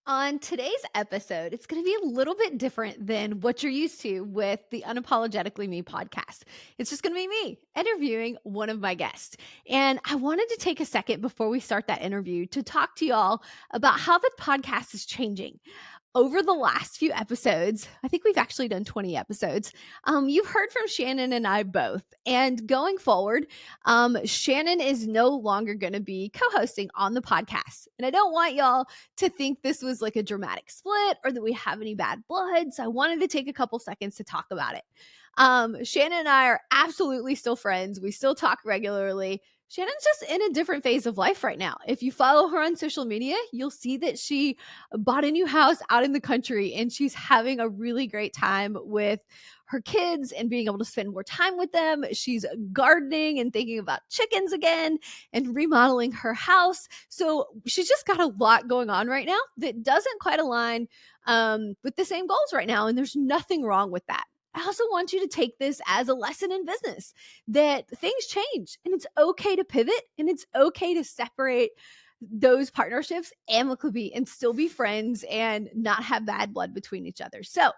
On today's episode, it's going to be a little bit different than what you're used to with the Unapologetically Me podcast. It's just going to be me interviewing one of my guests. And I wanted to take a second before we start that interview to talk to y'all about how the podcast is changing. Over the last few episodes, I think we've actually done 20 episodes. You've heard from Channon and I both. And going forward, Channon is no longer going to be co hosting on the podcast. And I don't want y'all to think this was like a dramatic split or that we have any bad blood. So I wanted to take a couple seconds to talk about it. Channon and I are absolutely still friends. We still talk regularly. Shannon's just in a different phase of life right now. If you follow her on social media, you'll see that she bought a new house out in the country and she's having a really great time with her kids and being able to spend more time with them. She's gardening and thinking about chickens again and remodeling her house. So she's just got a lot going on right now that doesn't quite align with the same goals right now. And there's nothing wrong with that. I also want you to take this as a lesson in business that things change and it's okay to pivot and it's okay to separate those partnerships amicably and still be friends and not have bad blood between each other. So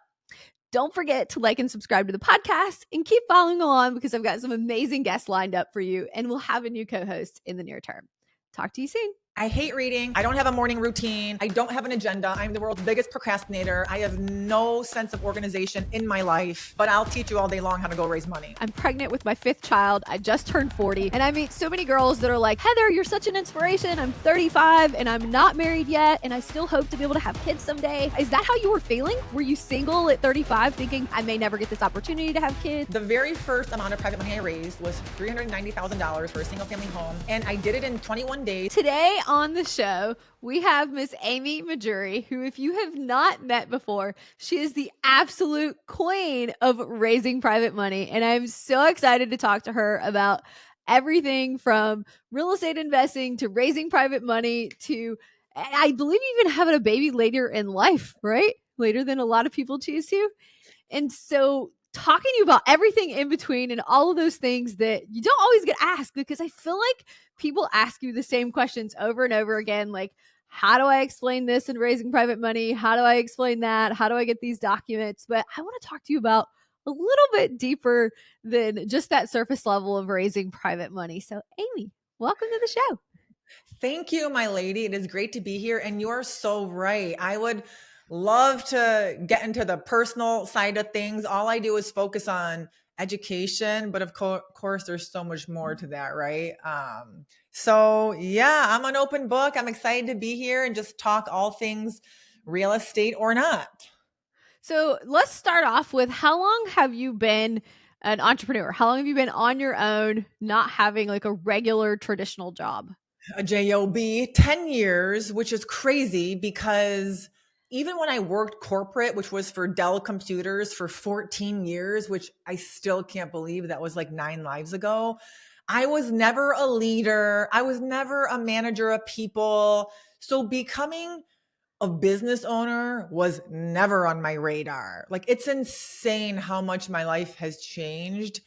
don't forget to like and subscribe to the podcast and keep following along because I've got some amazing guests lined up for you and we'll have a new co-host in the near term. Talk to you soon. I hate reading. I don't have a morning routine. I don't have an agenda. I'm the world's biggest procrastinator. I have no sense of organization in my life, but I'll teach you all day long how to go raise money. I'm pregnant with my 5th child. I just turned 40 and I meet so many girls that are like, Heather, you're such an inspiration. I'm 35 and I'm not married yet. And I still hope to be able to have kids someday. Is that how you were feeling? Were you single at 35 thinking I may never get this opportunity to have kids? The very first amount of private money I raised was $390,000 for a single family home. And I did it in 21 days. Today on the show, we have Miss Amy Mahjoory, who, if you have not met before, she is the absolute queen of raising private money. And I'm so excited to talk to her about everything from real estate investing to raising private money to, I believe, even having a baby later in life, right? Later than a lot of people choose to. And so talking to you about everything in between and all of those things that you don't always get asked, because I feel like people ask you the same questions over and over again. Like, how do I explain this in raising private money? How do I explain that? How do I get these documents? But I want to talk to you about a little bit deeper than just that surface level of raising private money. So Amy, welcome to the show. Thank you, my lady. It is great to be here. And you're so right. I would love to get into the personal side of things. All I do is focus on education, but of course, there's so much more to that, right? So yeah, I'm an open book. I'm excited to be here and just talk all things real estate or not. So let's start off with, how long have you been an entrepreneur? How long have you been on your own, not having like a regular traditional job? A job, 10 years, which is crazy because even when I worked corporate, which was for Dell Computers for 14 years, which I still can't believe that was like 9 lives ago, I was never a leader. I was never a manager of people. So becoming a business owner was never on my radar. Like, it's insane how much my life has changed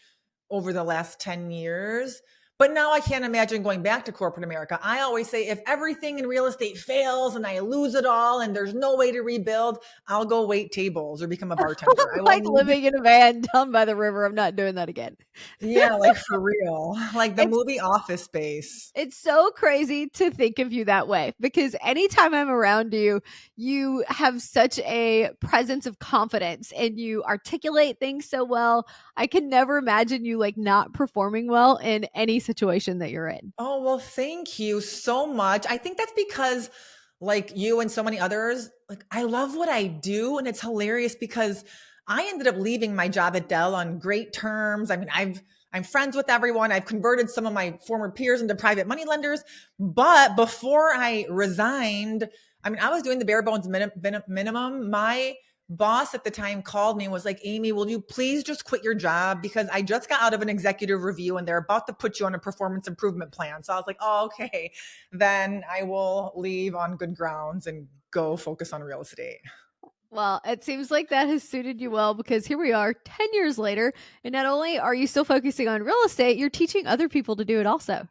over the last 10 years. But now I can't imagine going back to corporate America. I always say, if everything in real estate fails and I lose it all and there's no way to rebuild, I'll go wait tables or become a bartender. Like living in a van down by the river. I'm not doing that again. Yeah, like for real. Like the movie Office Space. It's so crazy to think of you that way, because anytime I'm around you, you have such a presence of confidence and you articulate things so well. I can never imagine you like not performing well in any situation that you're in. Oh, well, thank you so much. I think that's because, like you and so many others, like, I love what I do. And it's hilarious because I ended up leaving my job at Dell on great terms. I mean, I'm friends with everyone. I've converted some of my former peers into private money lenders. But before I resigned, I mean, I was doing the bare bones minimum. My boss at the time called me and was like, Amy, will you please just quit your job? Because I just got out of an executive review and they're about to put you on a performance improvement plan. So I was like, oh, okay, then I will leave on good grounds and go focus on real estate. Well, it seems like that has suited you well, because here we are 10 years later. And not only are you still focusing on real estate, you're teaching other people to do it also.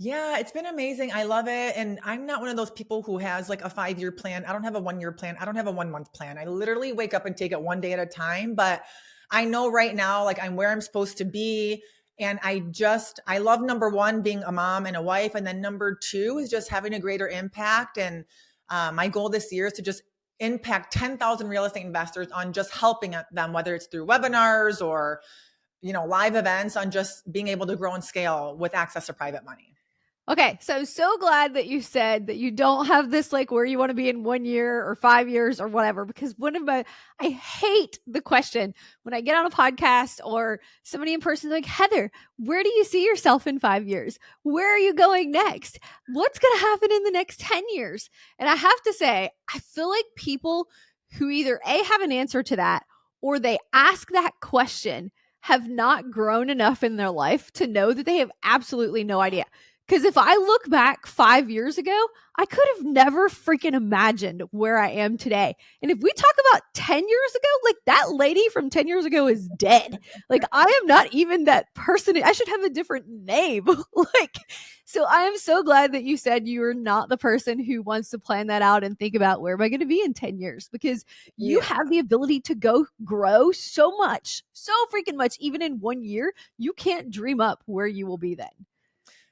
Yeah, it's been amazing. I love it. And I'm not one of those people who has like a 5-year plan. I don't have a 1-year plan. I don't have a 1-month plan. I literally wake up and take it one day at a time. But I know right now, like I'm where I'm supposed to be. And I love number one, being a mom and a wife. And then number two is just having a greater impact. And my goal this year is to just impact 10,000 real estate investors on just helping them, whether it's through webinars or, live events, on just being able to grow and scale with access to private money. Okay, so I'm so glad that you said that you don't have this like where you want to be in 1 year or 5 years or whatever, because I hate the question when I get on a podcast or somebody in person like, Heather, where do you see yourself in 5 years? Where are you going next? What's going to happen in the next 10 years? And I have to say, I feel like people who either have an answer to that or they ask that question have not grown enough in their life to know that they have absolutely no idea. Because if I look back 5 years ago, I could have never freaking imagined where I am today. And if we talk about 10 years ago, like that lady from 10 years ago is dead. Like I am not even that person. I should have a different name. So I am so glad that you said you are not the person who wants to plan that out and think about where am I going to be in 10 years, because you Yeah. have the ability to grow so much, so freaking much, even in 1 year. You can't dream up where you will be then.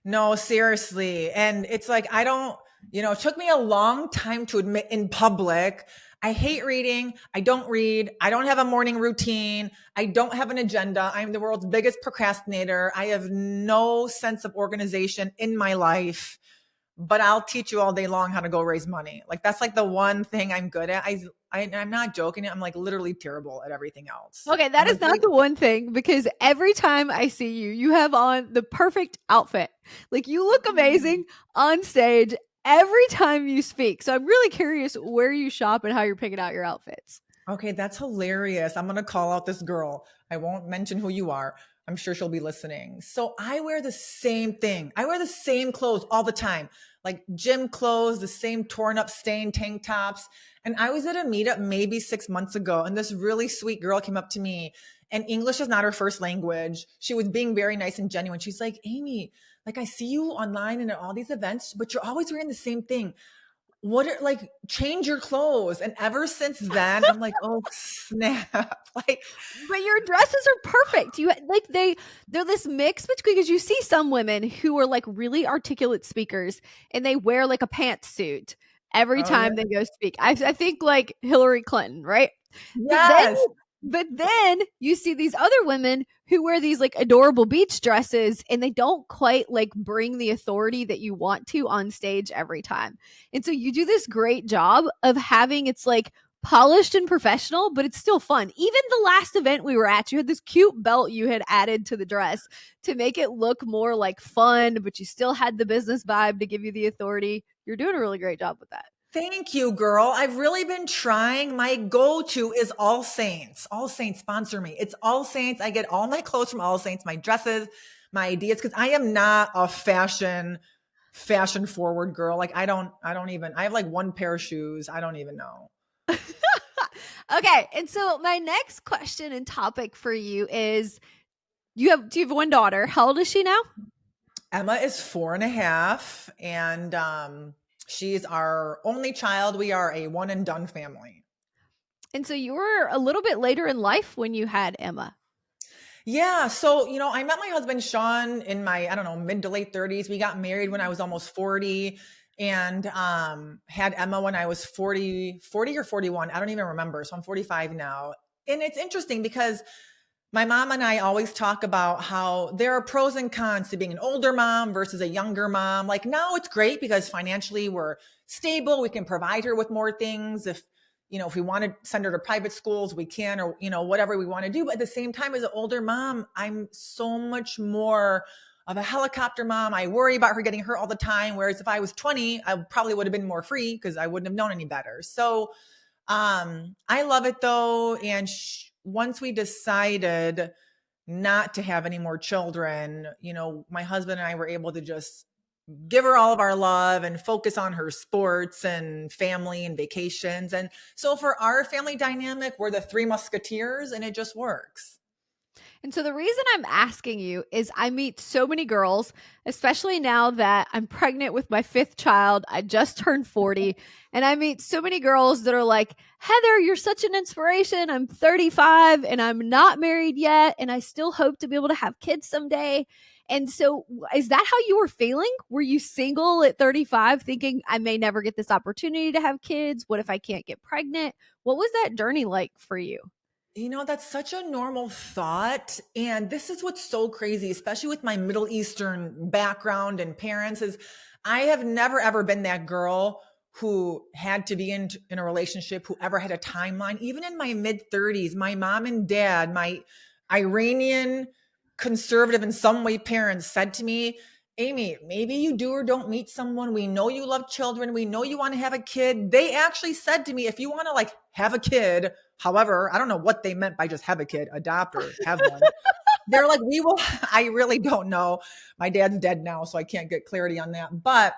No, seriously. And it's like, it took me a long time to admit in public, I hate reading. I don't read. I don't have a morning routine. I don't have an agenda. I'm the world's biggest procrastinator. I have no sense of organization in my life, but I'll teach you all day long how to go raise money. Like that's like the one thing I'm good at. I'm not joking. I'm like literally terrible at everything else. Okay, that I'm a is not great the one thing, because every time I see you, you have on the perfect outfit. Like you look amazing on stage every time you speak. So I'm really curious where you shop and how you're picking out your outfits. Okay, that's hilarious. I'm going to call out this girl. I won't mention who you are. I'm sure she'll be listening. So I wear the same thing. I wear the same clothes all the time, like gym clothes, the same torn up, stained tank tops. And I was at a meetup maybe 6 months ago, and this really sweet girl came up to me, and English is not her first language. She was being very nice and genuine. She's like, Amy, like I see you online and at all these events, but you're always wearing the same thing. Change your clothes. And ever since then, I'm like, oh snap. Like, But your dresses are perfect. You like they're this mix between, because you see some women who are like really articulate speakers and they wear like a pantsuit every oh yeah. time they go speak. I think like Hillary Clinton, right? But then Yes. but then you see these other women who wear these like adorable beach dresses and they don't quite like bring the authority that you want to on stage every time. And so you do this great job of having, it's like polished and professional, but it's still fun. Even the last event we were at, you had this cute belt you had added to the dress to make it look more like fun, but you still had the business vibe to give you the authority. You're doing a really great job with that. Thank you, girl. I've really been trying. My go-to is All Saints. All Saints sponsor me. It's All Saints. I get all my clothes from All Saints, my dresses, my ideas, because I am not a fashion forward girl. Like I have like one pair of shoes. I don't even know. Okay, and so my next question and topic for you is, do you have one daughter? How old is she now? Emma is 4.5, and she's our only child. We are a one and done family. And so you were a little bit later in life when you had Emma. Yeah. So, I met my husband, Sean, in my, I don't know, mid to late 30s. We got married when I was almost 40, and had Emma when I was 40 or 41. I don't even remember. So I'm 45 now. And it's interesting because my mom and I always talk about how there are pros and cons to being an older mom versus a younger mom. Like now it's great because financially we're stable. We can provide her with more things. If we want to send her to private schools, we can, or, whatever we want to do. But at the same time, as an older mom, I'm so much more of a helicopter mom. I worry about her getting hurt all the time. Whereas if I was 20, I probably would have been more free because I wouldn't have known any better. So I love it though. And once we decided not to have any more children, my husband and I were able to just give her all of our love and focus on her sports and family and vacations. And so for our family dynamic, we're the three musketeers, and it just works. And so the reason I'm asking you is I meet so many girls, especially now that I'm pregnant with my fifth child. I just turned 40, and I meet so many girls that are like, Heather, you're such an inspiration. I'm 35 and I'm not married yet, and I still hope to be able to have kids someday. And so, is that how you were feeling? Were you single at 35, thinking, I may never get this opportunity to have kids? What if I can't get pregnant? What was that journey like for you? That's such a normal thought. And this is what's so crazy, especially with my Middle Eastern background and parents, is I have never ever been that girl who had to be in a relationship, who ever had a timeline. Even in my mid 30s, my mom and dad, my Iranian conservative in some way parents said to me, Amy, maybe you do or don't meet someone. We know you love children. We know you want to have a kid. They actually said to me, if you want to like have a kid, however, I don't know what they meant by just have a kid, adopt or have one. They're like, we will, I really don't know. My dad's dead now, so I can't get clarity on that. But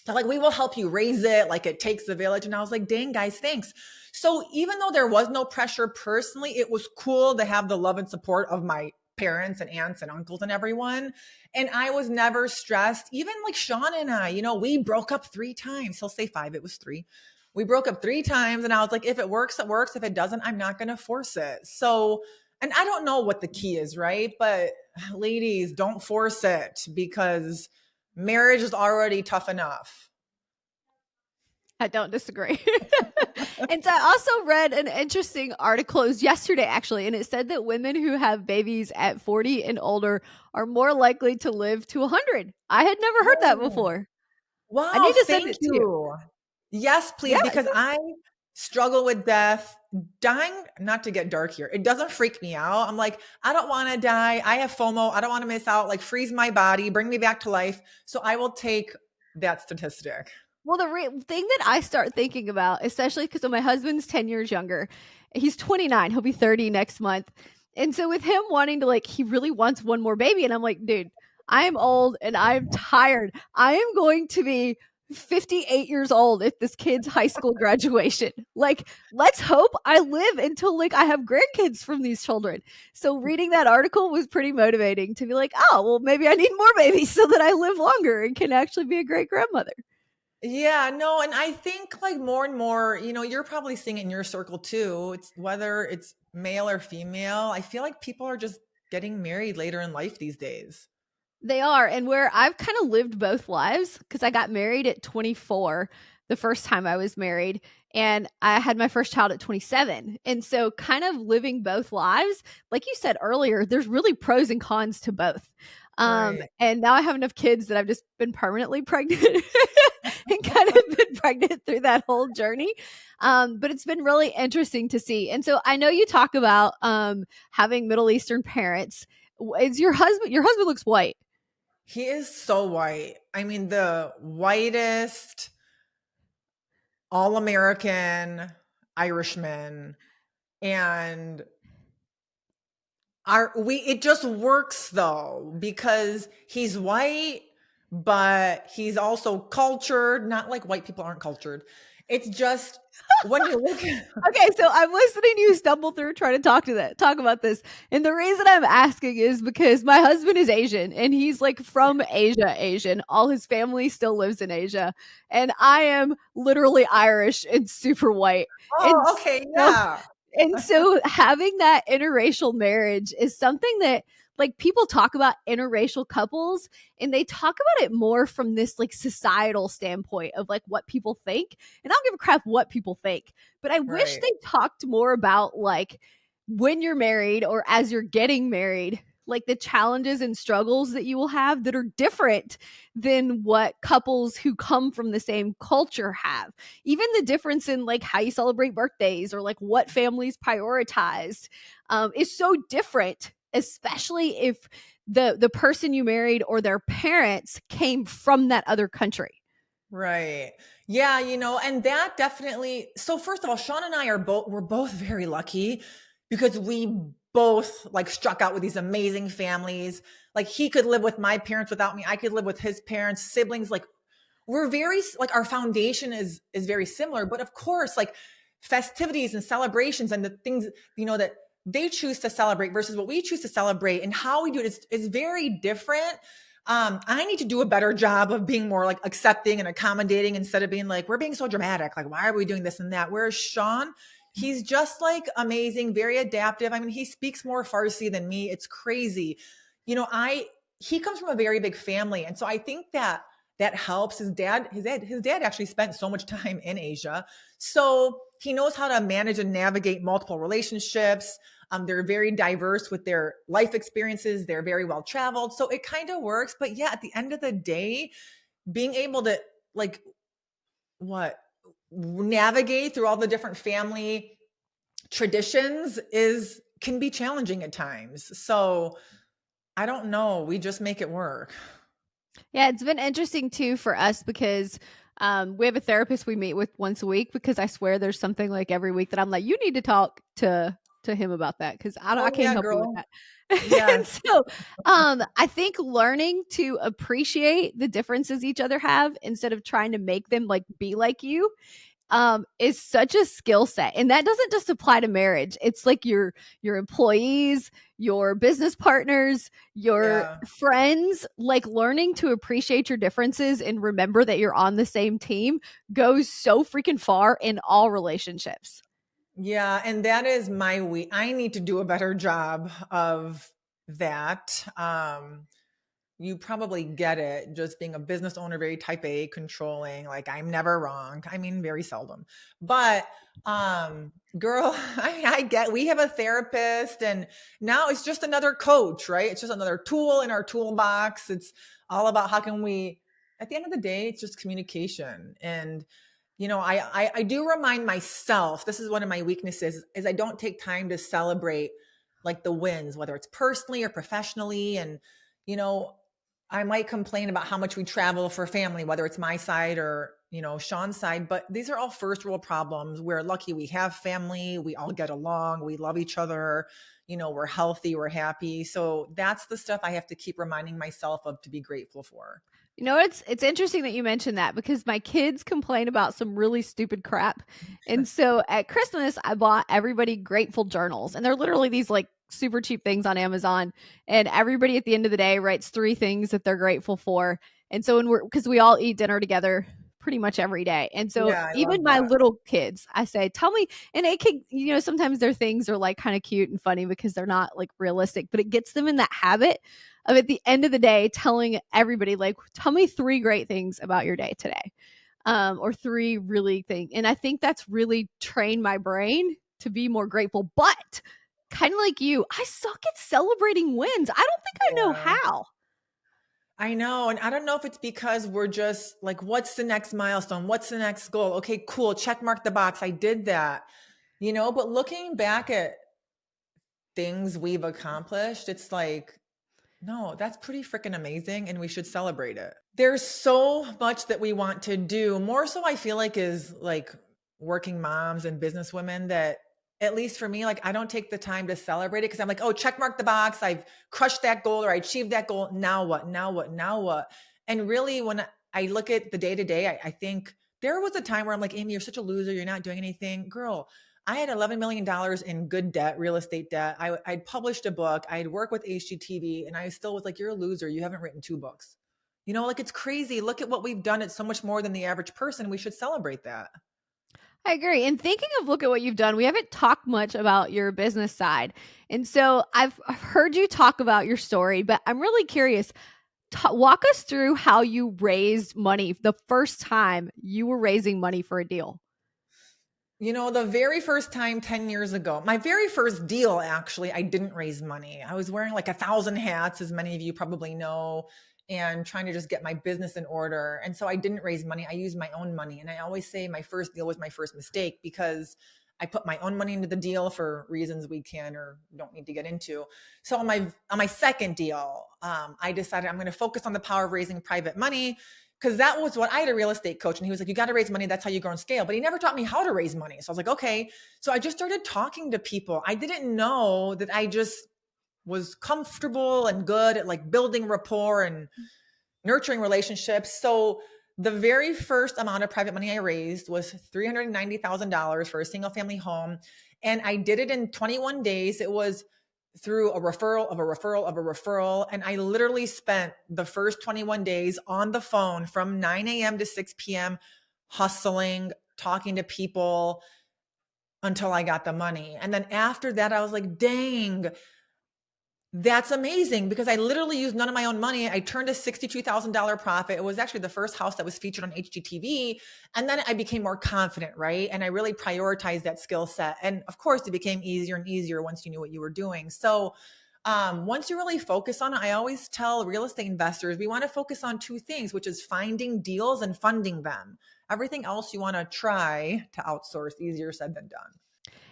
they're like, we will help you raise it. Like it takes the village. And I was like, dang, guys, thanks. So even though there was no pressure personally, it was cool to have the love and support of my parents and aunts and uncles and everyone. And I was never stressed. Even like Sean and I, we broke up 3 times. He'll say 5, it was 3. We broke up 3 times. And I was like, if it works, it works. If it doesn't, I'm not going to force it. So, and I don't know what the key is, right? But ladies, don't force it because marriage is already tough enough. I don't disagree. And so I also read an interesting article. It was yesterday, actually, and it said that women who have babies at 40 and older are more likely to live to 100. I had never heard that Oh, before. I wow. need to send Thank it to you. you. Yes, Yeah. please, because I struggle with death. Dying, not to get dark here, it doesn't freak me out. I'm like, I don't want to die. I have FOMO. I don't want to miss out. Like, freeze my body, bring me back to life. So I will take that statistic. Well, the thing that I start thinking about, especially because my husband's 10 years younger, he's 29, he'll be 30 next month. And so with him wanting to, like, he really wants one more baby. And I'm like, dude, I'm old and I'm tired. I am going to be 58 years old at this kid's high school graduation. Like, let's hope I live until like I have grandkids from these children. So reading that article was pretty motivating to be like, oh, well, maybe I need more babies so that I live longer and can actually be a great grandmother. Yeah, no, and I think like more and more, you're probably seeing it in your circle too. It's whether it's male or female. I feel like people are just getting married later in life these days. They are. And where I've kind of lived both lives, because I got married at 24 the first time I was married, and I had my first child at 27. And so, kind of living both lives, like you said earlier, there's really pros and cons to both. Right. And now I have enough kids that I've just been permanently pregnant and kind of been pregnant through that whole journey. But it's been really interesting to see. And so I know you talk about having Middle Eastern parents. Is your husband looks white? He is so white. I mean, the whitest all-American Irishman. And it just works though, because he's white, but he's also cultured, not like white people aren't cultured. It's just when you look at Okay, so I'm listening to you stumble through trying to talk about this. And the reason I'm asking is because my husband is Asian and he's like from Asia, Asian. All his family still lives in Asia. And I am literally Irish and super white. And oh, okay, so yeah. and so having that interracial marriage is something that like people talk about interracial couples and they talk about it more from this like societal standpoint of like what people think. And I don't give a crap what people think, but I wish Right. they talked more about like when you're married or as you're getting married, like the challenges and struggles that you will have that are different than what couples who come from the same culture have. Even the difference in like how you celebrate birthdays or like what families prioritize is so different, especially if the person you married or their parents came from that other country. Right. Yeah, and that definitely. So first of all, Sean and I we're both very lucky because we both like struck out with these amazing families. Like he could live with my parents without me. I could live with his parents, siblings. Like we're very like our foundation is very similar, but of course, like festivities and celebrations and the things, that they choose to celebrate versus what we choose to celebrate, and how we do it is very different. I need to do a better job of being more like accepting and accommodating instead of being like, we're being so dramatic. Like, why are we doing this and that? Whereas Sean, he's just like amazing, very adaptive. I mean, he speaks more Farsi than me. It's crazy. He comes from a very big family. And so I think that helps. His dad actually spent so much time in Asia. So he knows how to manage and navigate multiple relationships. They're very diverse with their life experiences. They're very well traveled. So it kind of works. But yeah, at the end of the day, being able to like navigate through all the different family traditions can be challenging at times. So I don't know. We just make it work. Yeah, it's been interesting too for us because we have a therapist we meet with once a week, because I swear there's something like every week that I'm like, you need to talk to him about that, because I Oh can't yeah, help you with girl. that. Yes. And so I think learning to appreciate the differences each other have instead of trying to make them like be like you is such a skill set. And that doesn't just apply to marriage. It's like your employees, your business partners, your Yeah. friends. Like, learning to appreciate your differences and remember that you're on the same team goes so freaking far in all relationships. Yeah, and that is my week. I need to do a better job of that. You probably get it, just being a business owner, very type A, controlling, like I'm never wrong. I mean, very seldom. But girl, I get, we have a therapist, and now it's just another coach, right? It's just another tool in our toolbox. It's all about how can we, at the end of the day, it's just communication. And I do remind myself, this is one of my weaknesses, is I don't take time to celebrate like the wins, whether it's personally or professionally. And you know, I might complain about how much we travel for family, whether it's my side or, Sean's side, but these are all first world problems. We're lucky we have family, we all get along, we love each other, we're healthy, we're happy. So that's the stuff I have to keep reminding myself of to be grateful for. You know, it's interesting that you mentioned that, because my kids complain about some really stupid crap. And so at Christmas, I bought everybody grateful journals, and they're literally these like super cheap things on Amazon. And everybody at the end of the day writes 3 things that they're grateful for. And so because we all eat dinner together pretty much every day. And so Yeah, I even love my that. little kids, I say, tell me, and it can, sometimes their things are like kind of cute and funny because they're not like realistic, but it gets them in that habit of, at the end of the day, telling everybody, like, tell me 3 great things about your day today, or 3 really things. And I think that's really trained my brain to be more grateful. But kind of like you, I suck at celebrating wins. I don't think I know Yeah. how. I know. And I don't know if it's because we're just like, what's the next milestone? What's the next goal? Okay, cool. Check mark the box. I did that. But looking back at things we've accomplished, it's like, no, that's pretty freaking amazing. And we should celebrate it. There's so much that we want to do. More so, I feel like, is like working moms and business women that, at least for me, like I don't take the time to celebrate it because I'm like, oh, check mark the box. I've crushed that goal or I achieved that goal. Now what? Now what? Now what? And really, when I look at the day to day, I think there was a time where I'm like, Amy, you're such a loser. You're not doing anything. Girl, I had $11 million in good debt, real estate debt. I'd published a book. I'd worked with HGTV, and I still was like, you're a loser. You haven't written 2 books. Like it's crazy. Look at what we've done. It's so much more than the average person. We should celebrate that. I agree. And thinking of, look at what you've done, we haven't talked much about your business side. And so I've heard you talk about your story, but I'm really curious. Walk us through how you raised money the first time you were raising money for a deal. The very first time 10 years ago, my very first deal, actually, I didn't raise money. I was wearing like 1,000 hats, as many of you probably know, and trying to just get my business in order. And so I didn't raise money. I used my own money. And I always say my first deal was my first mistake because I put my own money into the deal for reasons we can or don't need to get into. So on my second deal, I decided I'm going to focus on the power of raising private money, because that was what I had a real estate coach, and he was like, you got to raise money. That's how you grow and scale. But he never taught me how to raise money. So I was like, okay. So I just started talking to people. I didn't know that I just was comfortable and good at like building rapport and nurturing relationships. So The very first amount of private money I raised was $390,000 for a single family home. And I did it in 21 days. It was through a referral of a referral of a referral. And I literally spent the first 21 days on the phone from 9 a.m. to 6 p.m. hustling, talking to people until I got the money. And then after that, I was like, dang, that's amazing, because I literally used none of my own money. I turned a $62,000 profit. It was actually the first house that was featured on HGTV. And then I became more confident, right? And I really prioritized that skill set. And of course, it became easier and easier once you knew what you were doing. So once you really focus on it, I always tell real estate investors, we want to focus on two things, which is finding deals and funding them. Everything else you want to try to outsource, easier said than done.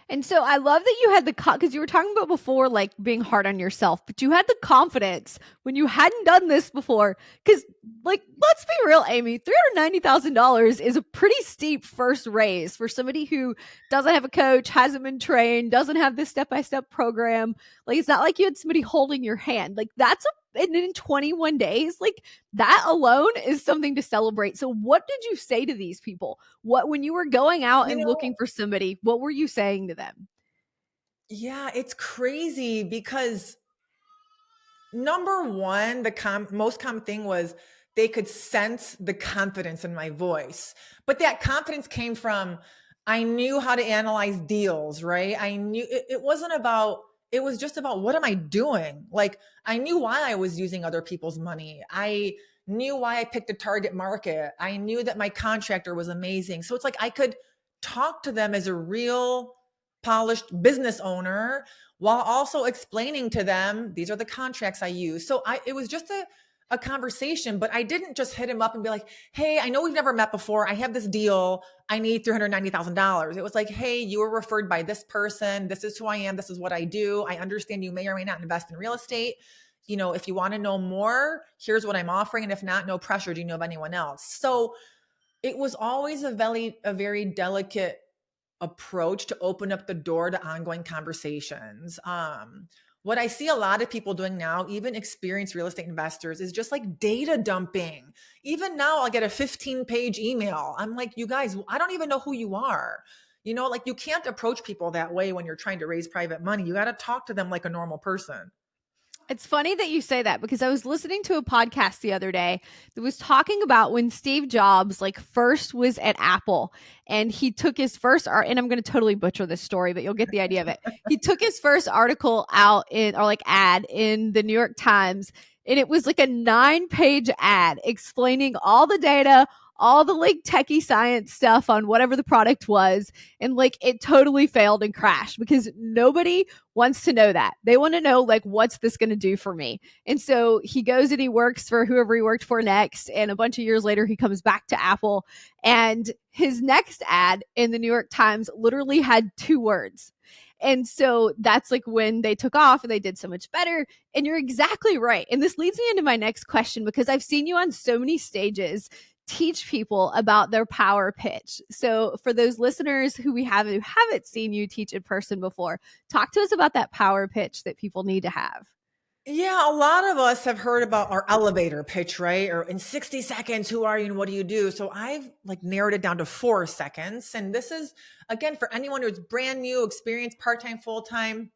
And so I love that you had the, because you were talking about before, like being hard on yourself, but you had the confidence when you hadn't done this before. Because, like, let's be real, Amy, $390,000 is a pretty steep first raise for somebody who doesn't have a coach, hasn't been trained, doesn't have this step-by-step program. Like, it's not like you had somebody holding your hand. Like, that's and in 21 days, like that alone is something to celebrate. So what did you say to these people? What, when you were going out You and know, looking for somebody, what were you saying to them? yeah, it's crazy because number one, the most common thing was they could sense the confidence in my voice. But that confidence came from, I knew how to analyze deals, right? I knew it wasn't about, it was just about, what am I doing? Like, I knew why I was using other people's money. I knew why I picked a target market. I knew that my contractor was amazing. So it's like I could talk to them as a real polished business owner while also explaining to them, these are the contracts I use. So it was just a conversation, but I didn't just hit him up and be like, hey, I know we've never met before. I have this deal. I need $390,000. It was like, hey, you were referred by this person. This is who I am. This is what I do. I understand you may or may not invest in real estate. You know, if you want to know more, here's what I'm offering. And if not, no pressure. Do you know of anyone else? So it was always a very delicate approach to open up the door to ongoing conversations. What I see a lot of people doing now, even experienced real estate investors, is just like data dumping. Even now, I'll get a 15-page email. I'm like, you guys, I don't even know who you are. You know, like, you can't approach people that way when you're trying to raise private money. You got to talk to them like a normal person. It's funny that you say that because I was listening to a podcast the other day that was talking about when Steve Jobs like first was at Apple and he took his first art, and I'm going to totally butcher this story, but you'll get the idea of it. He took his first article out in, or like ad in the New York Times, and it was like a 9-page ad explaining all the data, all the like techie science stuff on whatever the product was. And like it totally failed and crashed because nobody wants to know that. They want to know, like, what's this going to do for me? And so he goes and he works for whoever he worked for next. And a bunch of years later, he comes back to Apple. And his next ad in the New York Times literally had 2 words. And so that's like when they took off and they did so much better. And you're exactly right. And this leads me into my next question, because I've seen you on so many stages teach people about their power pitch. So for those listeners who haven't seen you teach in person before, talk to us about that power pitch that people need to have. Yeah, a lot of us have heard about our elevator pitch, right? Or in 60 seconds, who are you and what do you do? So I've like narrowed it down to 4 seconds. And this is, again, for anyone who's brand new, experienced, part-time, full-time.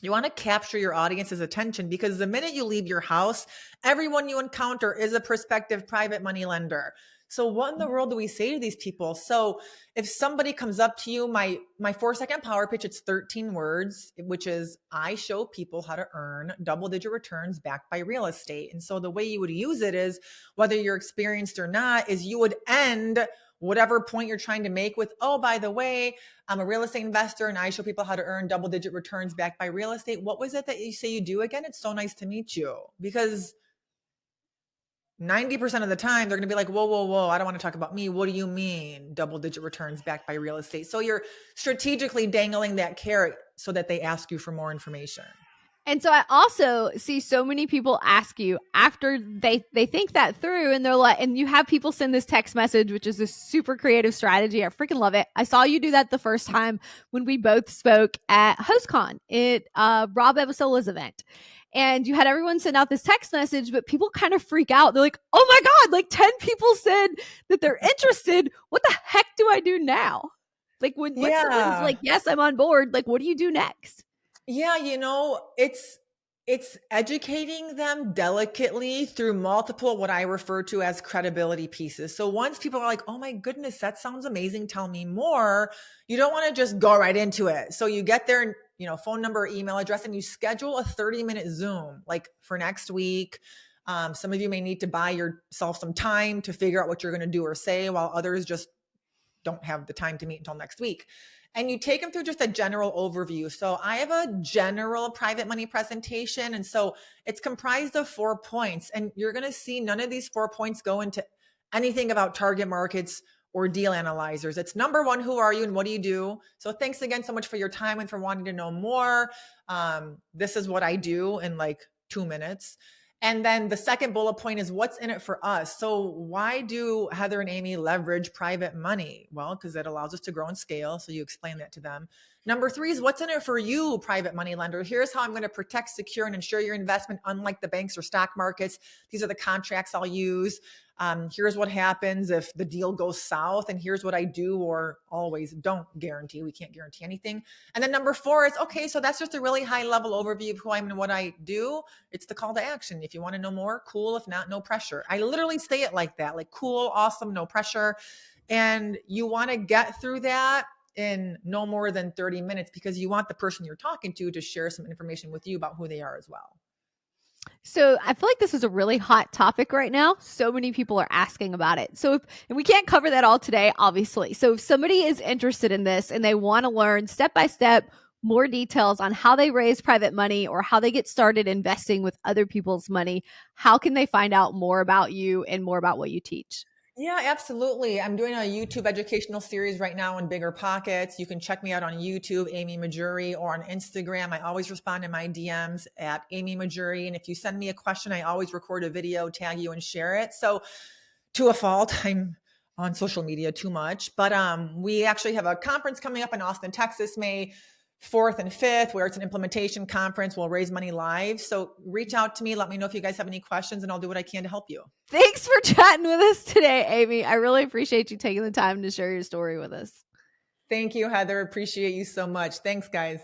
You want to capture your audience's attention, because the minute you leave your house, everyone you encounter is a prospective private money lender. So what in the world do we say to these people? So if somebody comes up to you, my 4-second power pitch, it's 13 words, which is, I show people how to earn double-digit returns backed by real estate. And so the way you would use it is, whether you're experienced or not, is you would end whatever point you're trying to make with, oh, by the way, I'm a real estate investor and I show people how to earn double-digit returns backed by real estate. What was it that you say you do again? It's so nice to meet you. Because 90% of the time they're going to be like, whoa, whoa, whoa, I don't want to talk about me. What do you mean double-digit returns backed by real estate? So you're strategically dangling that carrot so that they ask you for more information. And so I also see so many people ask you after they think that through, and they're like, and you have people send this text message, which is a super creative strategy. I freaking love it. I saw you do that the first time when we both spoke at HostCon at Rob Ebasola's event. And you had everyone send out this text message, but people kind of freak out. They're like, oh my God, like 10 people said that they're interested. What the heck do I do now? Like when someone's Yeah. like, yes, I'm on board, like, what do you do next? Yeah, it's educating them delicately through multiple what I refer to as credibility pieces. So once people are like, "Oh my goodness, that sounds amazing. Tell me more." You don't want to just go right into it. So you get their, phone number, email address, and you schedule a 30-minute Zoom like for next week. Some of you may need to buy yourself some time to figure out what you're going to do or say, while others just don't have the time to meet until next week. And you take them through just a general overview. So I have a general private money presentation. And so it's comprised of 4 points. And you're going to see none of these 4 points go into anything about target markets or deal analyzers. It's number one, who are you and what do you do? So thanks again so much for your time and for wanting to know more. This is what I do in like 2 minutes. And then the second bullet point is what's in it for us. So why do Heather and Amy leverage private money? Well, because it allows us to grow and scale. So you explain that to them. Number three is what's in it for you, private money lender. Here's how I'm going to protect, secure, and ensure your investment, unlike the banks or stock markets. These are the contracts I'll use. Here's what happens if the deal goes south, and here's what I do or always don't guarantee. We can't guarantee anything. And then number four is, okay, so that's just a really high level overview of who I am and what I do. It's the call to action. If you want to know more, cool. If not, no pressure. I literally say it like that, like cool, awesome, no pressure. And you want to get through that in no more than 30 minutes because you want the person you're talking to share some information with you about who they are as well. So I feel like this is a really hot topic right now. So many people are asking about it. And we can't cover that all today, obviously. So if somebody is interested in this and they want to learn step by step more details on how they raise private money or how they get started investing with other people's money, how can they find out more about you and more about what you teach? Yeah, absolutely. I'm doing a YouTube educational series right now in Bigger Pockets. You can check me out on YouTube, Amy Mahjoory, or on Instagram. I always respond in my DMs at Amy Mahjoory. And if you send me a question, I always record a video, tag you, and share it. So to a fault, I'm on social media too much. But we actually have a conference coming up in Austin, Texas, May 4th and 5th, where it's an implementation conference. We'll raise money live. So reach out to me. Let me know if you guys have any questions, and I'll do what I can to help you. Thanks for chatting with us today, Amy. I really appreciate you taking the time to share your story with us. Thank you, Heather. Appreciate you so much. Thanks, guys.